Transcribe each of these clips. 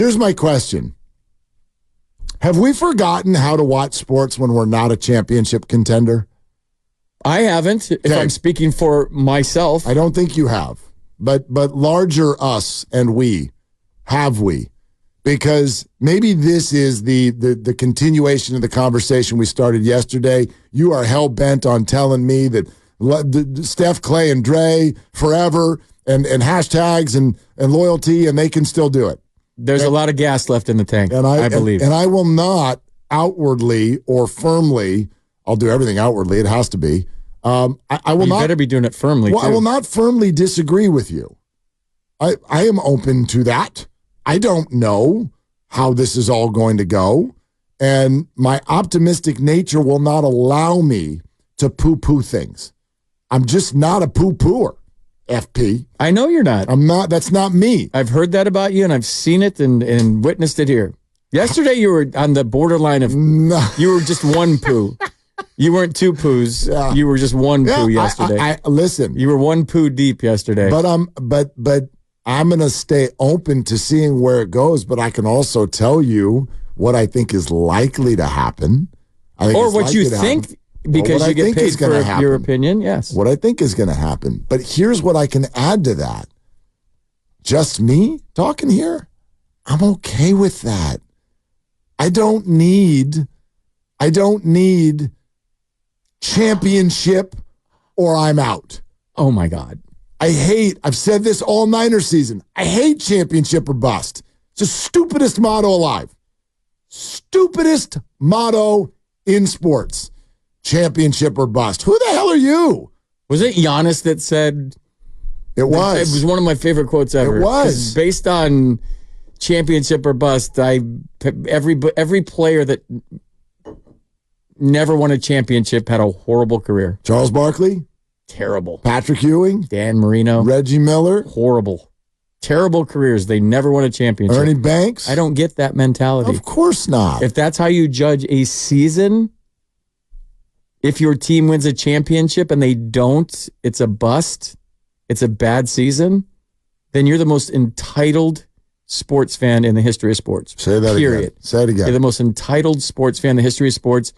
Here's my question. Have we forgotten how to watch sports when we're not a championship contender? I haven't, if I'm speaking for myself. I don't think you have. But larger us and we, have we? Because maybe this is the continuation of the conversation we started yesterday. You are hell-bent on telling me that Steph, Clay, and Dre forever and hashtags and loyalty, and they can still do it. There's a lot of gas left in the tank, I believe. And I will not outwardly or firmly, I'll do everything outwardly, it has to be. I will not. You better be doing it firmly, too. I will not firmly disagree with you. I am open to that. I don't know how this is all going to go, and my optimistic nature will not allow me to poo-poo things. I'm just not a poo-pooer, FP. I know you're not. I'm not. That's not me. I've heard that about you, and I've seen it and witnessed it here. Yesterday, you were on the borderline of, you were just one poo. You weren't two poos. Yeah. You were just one poo yesterday. Listen. You were one poo deep yesterday. But I'm going to stay open to seeing where it goes, but I can also tell you what I think is likely to happen. Or what you think, because you get paid for your opinion, yes. What I think is going to happen. But here's what I can add to that. Just me talking here, I'm okay with that. I don't need championship or I'm out. Oh, my God. I've said this all Niner season. I hate championship or bust. It's the stupidest motto alive. Stupidest motto in sports. Championship or bust. Who the hell are you? Was it Giannis that said? It was. It was one of my favorite quotes ever. It was. Based on championship or bust, every player that never won a championship had a horrible career. Charles Barkley? Terrible. Patrick Ewing? Dan Marino? Reggie Miller? Horrible. Terrible careers. They never won a championship. Ernie Banks? I don't get that mentality. Of course not. If that's how you judge a season, if your team wins a championship and they don't, it's a bust, it's a bad season, then you're the most entitled sports fan in the history of sports. Say that period. Again. Say it again. You're the most entitled sports fan in the history of sports.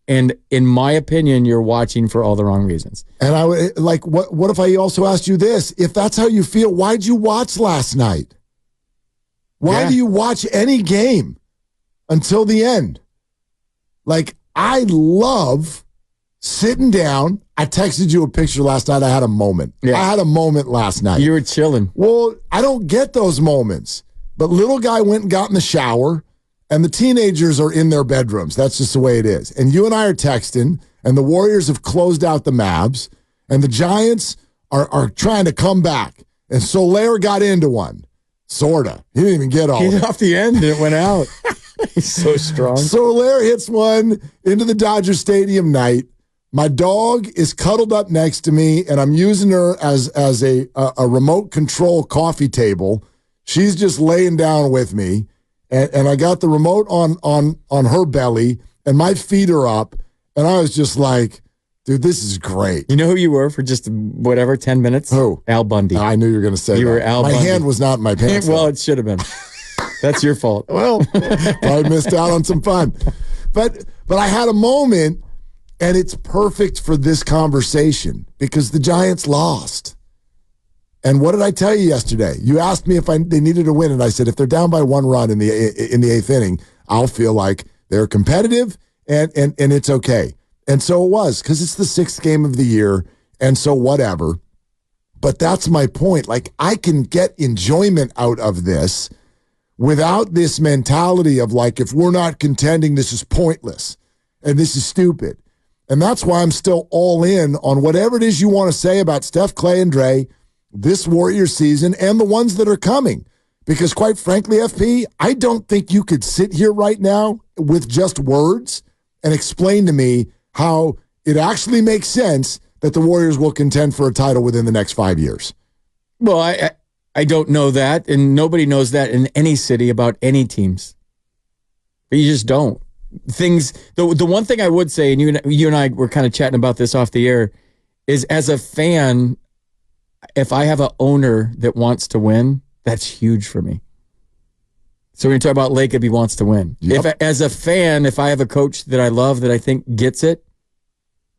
And in my opinion, you're watching for all the wrong reasons. And I would like, what if I also asked you this? If that's how you feel, why'd you watch last night? Why do you watch any game until the end? Like, I love sitting down. I texted you a picture last night. I had a moment. Yeah. I had a moment last night. You were chilling. Well, I don't get those moments. But little guy went and got in the shower. And the teenagers are in their bedrooms. That's just the way it is. And you and I are texting, and the Warriors have closed out the Mavs, and the Giants are trying to come back. And Soler got into one. Sorta. He didn't even get all of it. Off the end, and it went out. He's so strong. Soler hits one into the Dodger Stadium night. My dog is cuddled up next to me, and I'm using her as a remote control coffee table. She's just laying down with me. And I got the remote on her belly, and my feet are up, and I was just like, dude, this is great. You know who you were for just 10 minutes? Who? Al Bundy. I knew you were going to say you that. Were Al Bundy. My hand was not in my pants. Well, it should have been. That's your fault. Well, I missed out on some fun. But I had a moment, and it's perfect for this conversation because the Giants lost. And what did I tell you yesterday? You asked me if they needed to win, and I said if they're down by one run in the eighth inning, I'll feel like they're competitive and it's okay. And so it was because it's the sixth game of the year, and so whatever. But that's my point. Like, I can get enjoyment out of this without this mentality of like, if we're not contending, this is pointless and this is stupid. And that's why I'm still all in on whatever it is you want to say about Steph, Clay, and Dre, this Warriors season, and the ones that are coming. Because quite frankly, FP, I don't think you could sit here right now with just words and explain to me how it actually makes sense that the Warriors will contend for a title within the next 5 years. Well, I don't know that, and nobody knows that in any city about any teams. But you just don't. The one thing I would say, and you and I were kind of chatting about this off the air, is as a fan, if I have an owner that wants to win, that's huge for me. So when you talk about Lacob, he wants to win. Yep. If as a fan, if I have a coach that I love that I think gets it,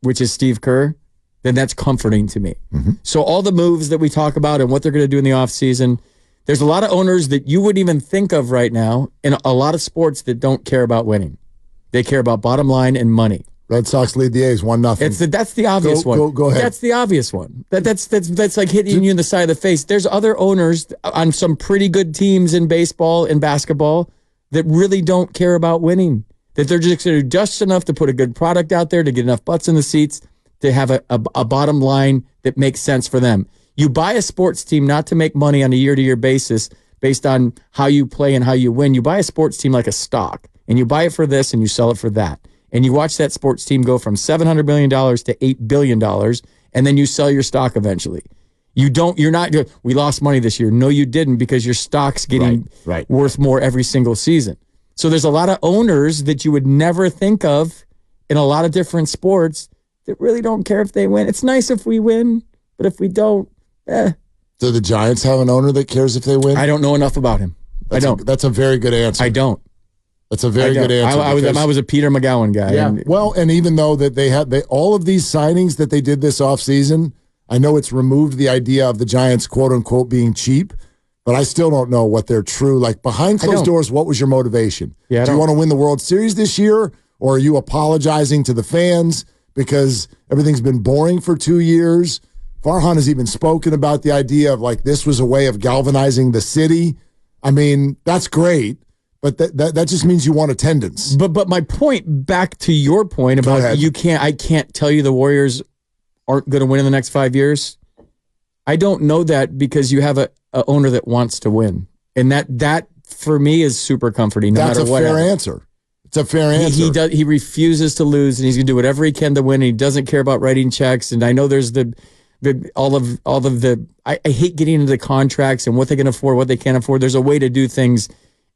which is Steve Kerr, then that's comforting to me. Mm-hmm. So all the moves that we talk about and what they're going to do in the offseason, there's a lot of owners that you wouldn't even think of right now in a lot of sports that don't care about winning. They care about bottom line and money. Red Sox lead the A's 1-0. That's the obvious one. Go ahead. That's the obvious one. That's like hitting you in the side of the face. There's other owners on some pretty good teams in baseball and basketball that really don't care about winning. That they're just going to do just enough to put a good product out there, to get enough butts in the seats, to have a bottom line that makes sense for them. You buy a sports team not to make money on a year-to-year basis based on how you play and how you win. You buy a sports team like a stock, and you buy it for this and you sell it for that. And you watch that sports team go from $700 million to $8 billion, and then you sell your stock eventually. You're not, we lost money this year. No, you didn't, because your stock's getting worth more every single season. So there's a lot of owners that you would never think of in a lot of different sports that really don't care if they win. It's nice if we win, but if we don't, Do the Giants have an owner that cares if they win? I don't know enough about him. That's a very good answer. I don't. That's a very good answer. I was a Peter McGowan guy. Yeah. And even though that they all of these signings that they did this offseason, I know it's removed the idea of the Giants, quote unquote, being cheap, but I still don't know what they're true. Like, behind closed doors, what was your motivation? Yeah, do you want to win the World Series this year, or are you apologizing to the fans because everything's been boring for 2 years? Farhan has even spoken about the idea of, like, this was a way of galvanizing the city. I mean, that's great. But that just means you want attendance. But my point, back to your point about I can't tell you the Warriors aren't going to win in the next 5 years. I don't know that, because you have a owner that wants to win, and that for me is super comforting. That's a fair answer. It's a fair answer. He refuses to lose, and he's going to do whatever he can to win. And he doesn't care about writing checks. And I know there's all of the I hate getting into the contracts and what they can afford, what they can't afford. There's a way to do things.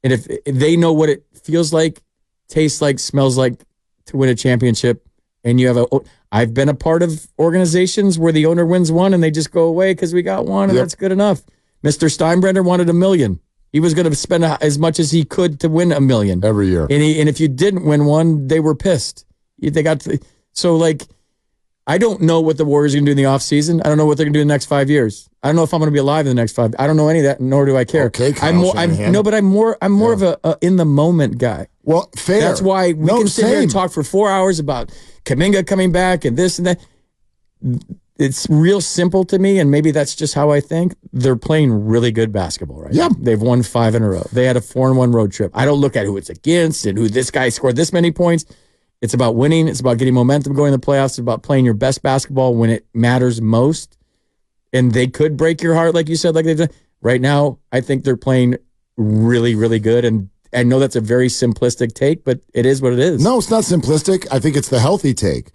And if they know what it feels like, tastes like, smells like to win a championship, and you have I've been a part of organizations where the owner wins one and they just go away because we got one, and that's good enough. Mr. Steinbrenner wanted $1 million. He was going to spend as much as he could to win $1 million every year. And if you didn't win one, they were pissed. I don't know what the Warriors are going to do in the offseason. I don't know what they're going to do in the next 5 years. I don't know if I'm going to be alive in the next 5. I don't know any of that, nor do I care. Okay, I'm more of a in the moment guy. Well, fair. That's why we can sit here and talk for 4 hours about Kuminga coming back and this and that. It's real simple to me, and maybe that's just how I think. They're playing really good basketball right now. They've won 5 in a row. They had a 4-1 road trip. I don't look at who it's against and who this guy scored this many points. It's about winning. It's about getting momentum going in the playoffs. It's about playing your best basketball when it matters most. And they could break your heart, like you said, like they've done. Right now, I think they're playing really, really good. And I know that's a very simplistic take, but it is what it is. No, it's not simplistic. I think it's the healthy take.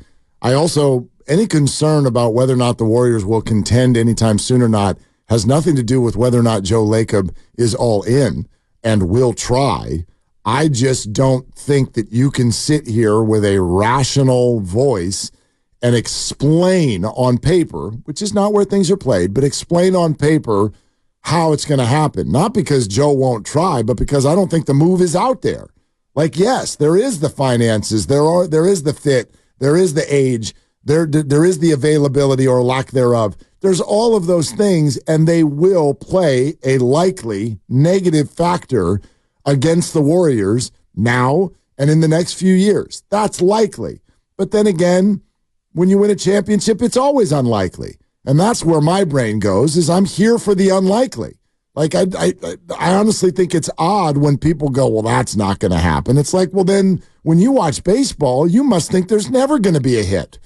Any concern about whether or not the Warriors will contend anytime soon or not has nothing to do with whether or not Joe Lacob is all in and will try. I just don't think that you can sit here with a rational voice and explain on paper, which is not where things are played, but explain on paper how it's going to happen. Not because Joe won't try, but because I don't think the move is out there. Like, yes, there is the finances, there is the fit, there is the age, there is the availability or lack thereof. There's all of those things, and they will play a likely negative factor against the Warriors now and in the next few years. That's likely. But then again, when you win a championship, it's always unlikely. And that's where my brain goes, is I'm here for the unlikely. Like, I honestly think it's odd when people go, well, that's not going to happen. It's like, well, then when you watch baseball, you must think there's never going to be a hit.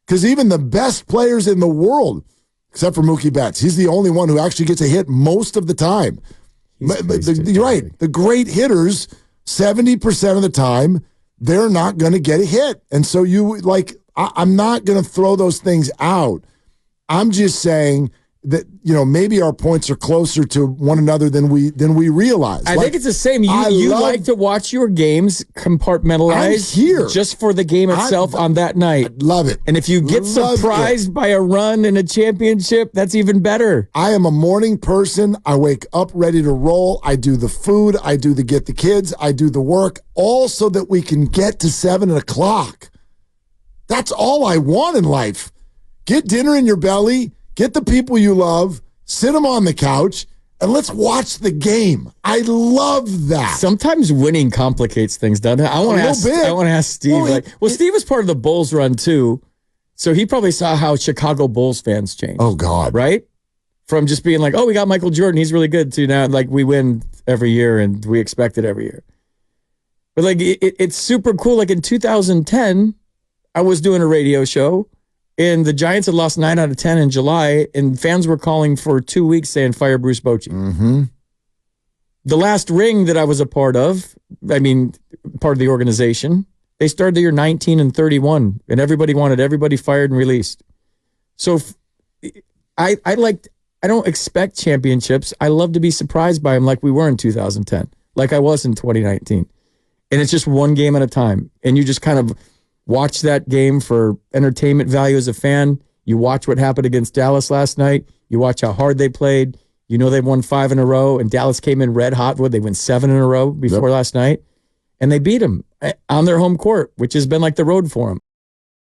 Because even the best players in the world, except for Mookie Betts, he's the only one who actually gets a hit most of the time. You're right. The great hitters, 70% of the time, they're not going to get a hit. And so I'm not going to throw those things out. I'm just saying, that maybe our points are closer to one another than we realize. I think it's the same. You like to watch your games compartmentalized here just for the game itself on that night. I love it. And if you get surprised by a run in a championship, that's even better. I am a morning person. I wake up ready to roll. I do the food. I do the get the kids. I do the work, all so that we can get to 7 o'clock. That's all I want in life. Get dinner in your belly. Get the people you love, sit them on the couch, and let's watch the game. I love that. Sometimes winning complicates things, doesn't it? I want to ask Steve. Steve was part of the Bulls run too, so he probably saw how Chicago Bulls fans change. Oh God, right? From just being like, oh, we got Michael Jordan, he's really good, to now like we win every year and we expect it every year. But like it's super cool. Like in 2010, I was doing a radio show. And the Giants had lost 9 out of 10 in July, and fans were calling for 2 weeks saying, fire Bruce Bochy. Mm-hmm. The last ring that I was a part of, part of the organization, they started the year 19-31, and everybody wanted everybody fired and released. So I don't expect championships. I love to be surprised by them like we were in 2010, like I was in 2019. And it's just one game at a time. And you just kind of watch that game for entertainment value as a fan. You watch what happened against Dallas last night. You watch how hard they played. They've won 5 in a row, and Dallas came in red hot. They win 7 in a row before last night, and they beat them on their home court, which has been like the road for them.